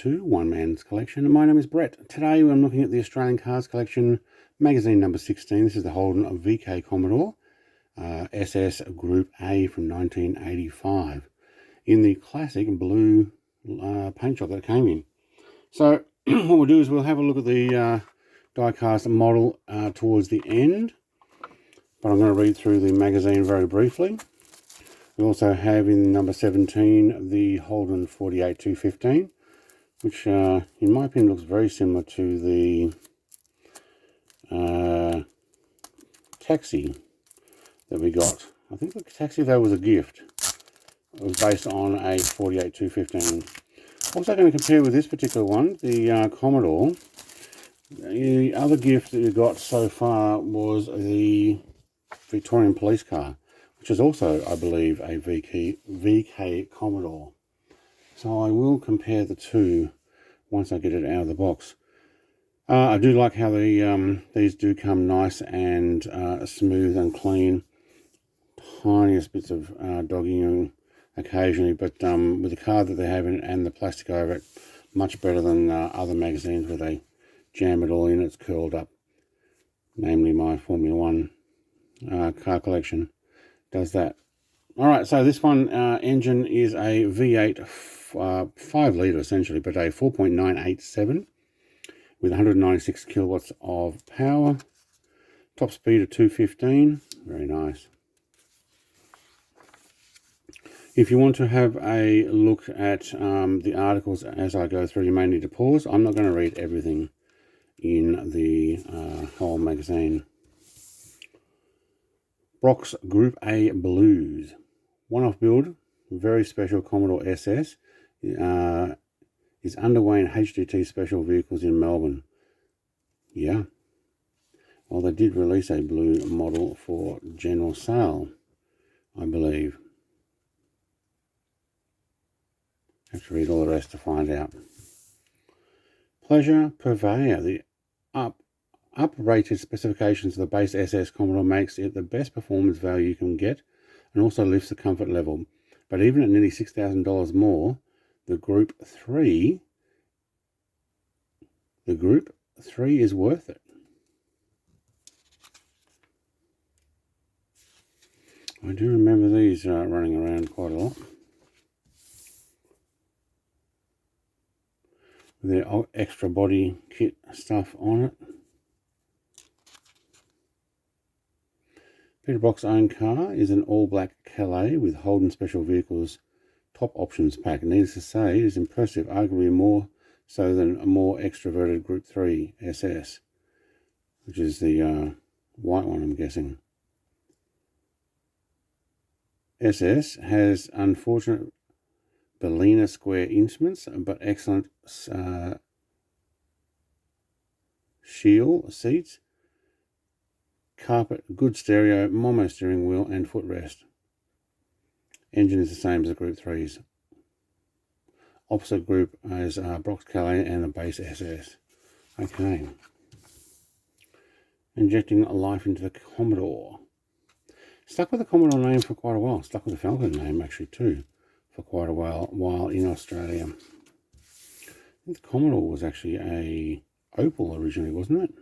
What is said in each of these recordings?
to One Man's Collection. My name is Brett. Today I'm looking at the Australian Cards Collection, magazine number 16. This is the Holden VK Commodore, SS Group A from 1985, in the classic blue paint job that it came in. So what we'll do is we'll have a look at the die-cast model towards the end, but I'm going to read through the magazine very briefly. We also have in number 17 the Holden 48215, which in my opinion looks very similar to the taxi that we got. I think the taxi though was a gift. It was based on a 48215. Also going to compare with this particular one, the Commodore. The other gift that we got so far was the Victorian police car, which is also, I believe, a VK Commodore. So I will compare the two once I get it out of the box. I do like how these do come nice and smooth and clean. Tiniest bits of dogging occasionally, but with the card that they have in it and the plastic over it, much better than other magazines where they jam it all in, it's curled up. Namely my Formula One car collection does that. All right, so this one engine is a V8 5 litre essentially, but a 4.987 with 196 kilowatts of power. Top speed of 215. Very nice. If you want to have a look at the articles as I go through, you may need to pause. I'm not going to read everything in the whole magazine. Brock's Group A Blues. One-off build, very special Commodore SS. Is underway in HDT Special Vehicles in Melbourne. Yeah. Well, they did release a blue model for general sale, I believe. Have to read all the rest to find out. Pleasure Purveyor. The up-rated specifications of the base SS Commodore makes it the best performance value you can get and also lifts the comfort level. But even at nearly $6,000 more, the Group 3 is worth it. I do remember these running around quite a lot. With their extra body kit stuff on it. Peter Brock's own car is an all-black Calais with Holden Special Vehicles top options pack. Needless to say, it is impressive, arguably more so than a more extroverted Group 3 SS, which is the white one, I'm guessing. SS has unfortunate Berliner square instruments, but excellent shield seats, carpet, good stereo, mono steering wheel and footrest. Engine is the same as the Group 3's. Opposite group as Brock's Calais and the base SS. Okay. Injecting life into the Commodore. Stuck with the Commodore name for quite a while. Stuck with the Falcon name actually too for quite a while in Australia. I think the Commodore was actually a Opal originally, wasn't it?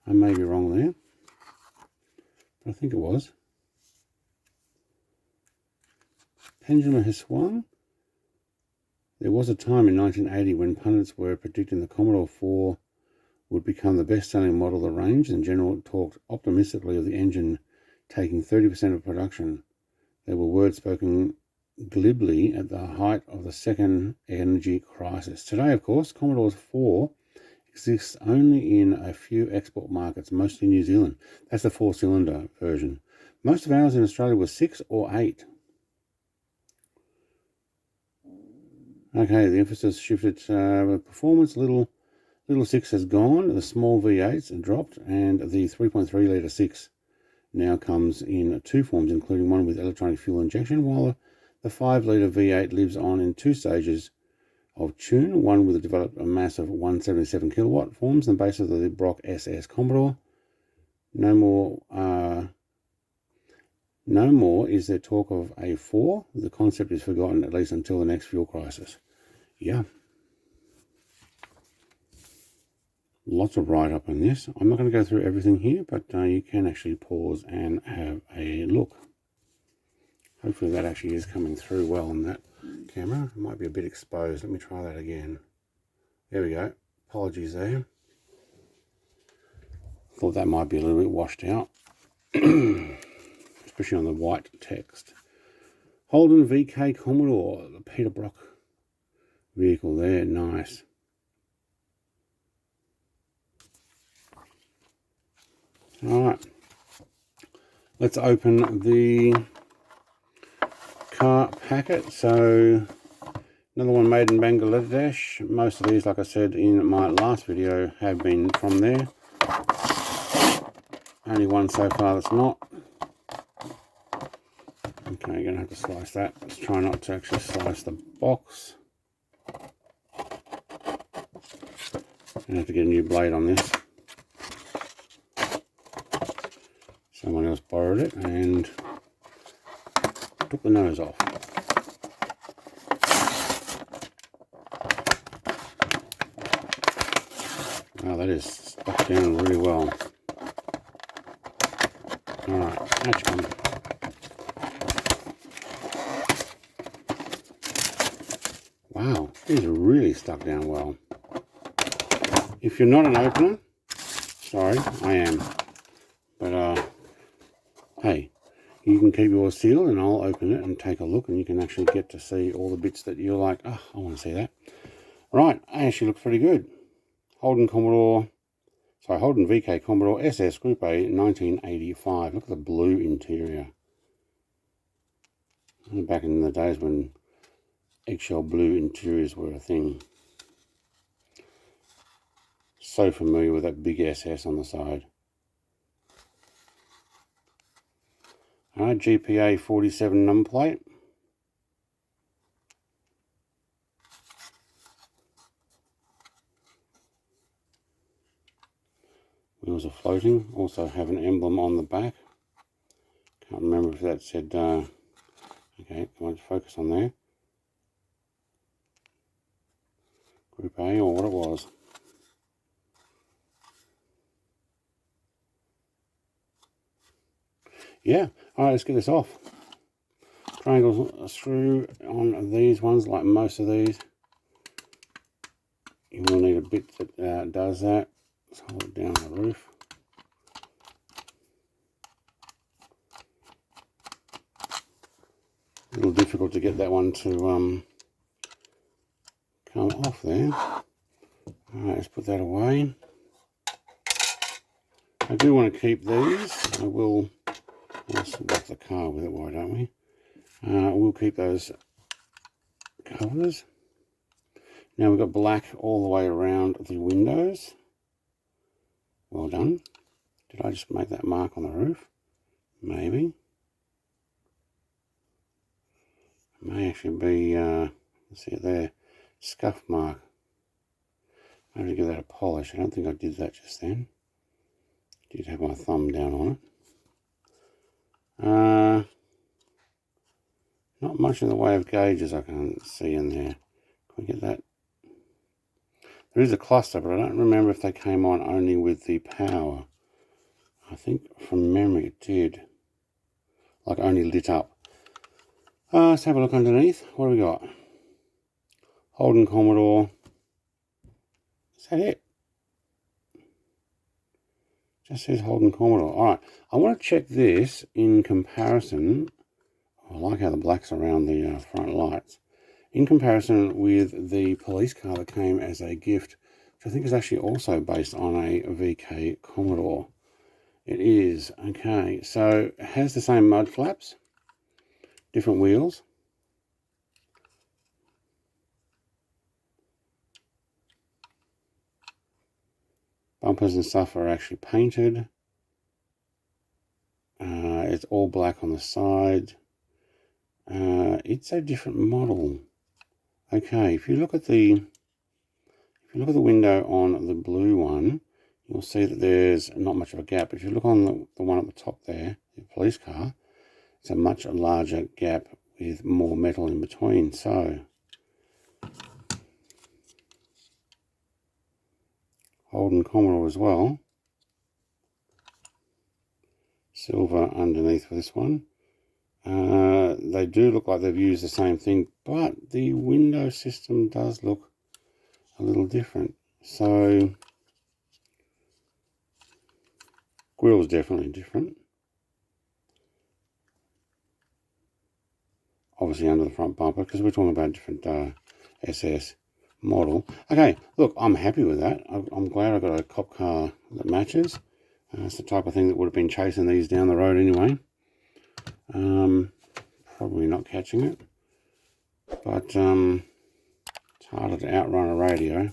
I may be wrong there. I think it was. Pendulum has swung. There was a time in 1980 when pundits were predicting the Commodore 4 would become the best-selling model of the range, and General talked optimistically of the engine taking 30% of production. There were words spoken glibly at the height of the second energy crisis. Today, of course, Commodore 4 exists only in a few export markets, mostly New Zealand. That's the 4-cylinder version. Most of ours in Australia was 6 or 8. Okay, the emphasis shifted to performance. Little 6 has gone. The small V8s dropped, and the 3.3 litre 6 now comes in two forms, including one with electronic fuel injection, while the 5 litre V8 lives on in two stages of tune, one with a developed mass of 177 kilowatt, forms the basis of the Brock SS Commodore. No more is there talk of a 4. The concept is forgotten, at least until the next fuel crisis. Yeah. Lots of write-up on this. I'm not going to go through everything here, but you can actually pause and have a look. Hopefully that actually is coming through well on that camera. It might be a bit exposed. Let me try that again. There we go. Apologies there. Thought that might be a little bit washed out, especially on the white text. Holden VK Commodore, the Peter Brock vehicle there. Nice. Alright, let's open the car packet. So, another one made in Bangladesh. Most of these, like I said in my last video, have been from there. Only one so far that's not. Okay, you're going to have to slice that. Let's try not to actually slice the box. I have to get a new blade on this. Someone else borrowed it and took the nose off. Wow, that is stuck down really well. Alright, next one. Wow, these are really stuck down well. If you're not an opener, sorry, I am. But hey, you can keep yours sealed and I'll open it and take a look, and you can actually get to see all the bits that you're like, oh, I want to see that. Right, it actually looks pretty good. Holden VK Commodore SS Group A 1985. Look at the blue interior. Back in the days when eggshell blue interiors were a thing. So familiar with that big SS on the side. Alright, GPA 47 number plate. Wheels are floating. Also have an emblem on the back. Can't remember if that said, okay, come on, focus on there. Group A or what it was. Yeah, alright, let's get this off. Triangles through on these ones, like most of these. You will need a bit that does that. Let's hold it down on the roof. A little difficult to get that one to come off there. Alright, let's put that away. I do want to keep these. I will. Let's lock the car with it, why don't we? We'll keep those covers. Now we've got black all the way around the windows. Well done. Did I just make that mark on the roof? Maybe. It may actually be, let's see it there, scuff mark. I have to give that a polish. I don't think I did that just then. Did have my thumb down on it. Not much in the way of gauges I can see in there. Can we get that? There is a cluster, but I don't remember if they came on only with the power. I think from memory it did. Like only lit up. Let's have a look underneath. What do we got? Holden Commodore. Is that it? Just says Holden Commodore. Alright, I want to check this in comparison. I like how the black's around the front lights. In comparison with the police car that came as a gift, which I think is actually also based on a VK Commodore. It is. Okay, so it has the same mud flaps, different wheels. Bumpers and stuff are actually painted. It's all black on the side. It's a different model. Okay, if you look at the window on the blue one, you'll see that there's not much of a gap. If you look on the one at the top there, the police car, it's a much larger gap with more metal in between. So Holden Commodore as well. Silver underneath for this one. They do look like they've used the same thing, but the window system does look a little different. So, grill's definitely different. Obviously under the front bumper, because we're talking about a different SS model. Okay, look, I'm happy with that. I'm glad I got a cop car that matches. It's the type of thing that would have been chasing these down the road anyway. Probably not catching it, but it's harder to outrun a radio.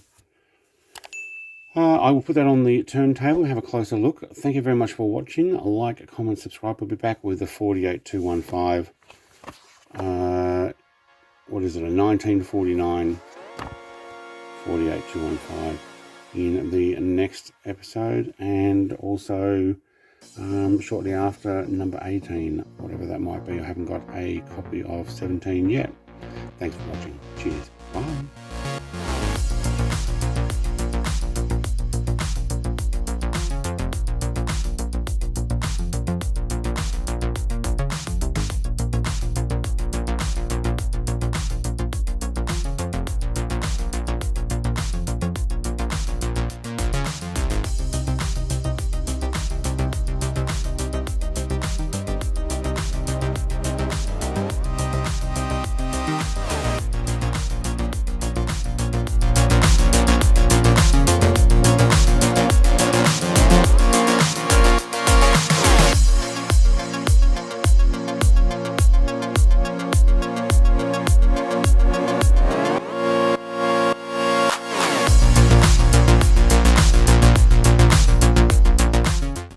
I will put that on the turntable, have a closer look. Thank you very much for watching. Like, comment, subscribe. We'll be back with the 48215. What is it, a 1949 48215 in the next episode, and also shortly after number 18, whatever that might be. I haven't got a copy of 17 yet. Thanks for watching. Cheers. Bye.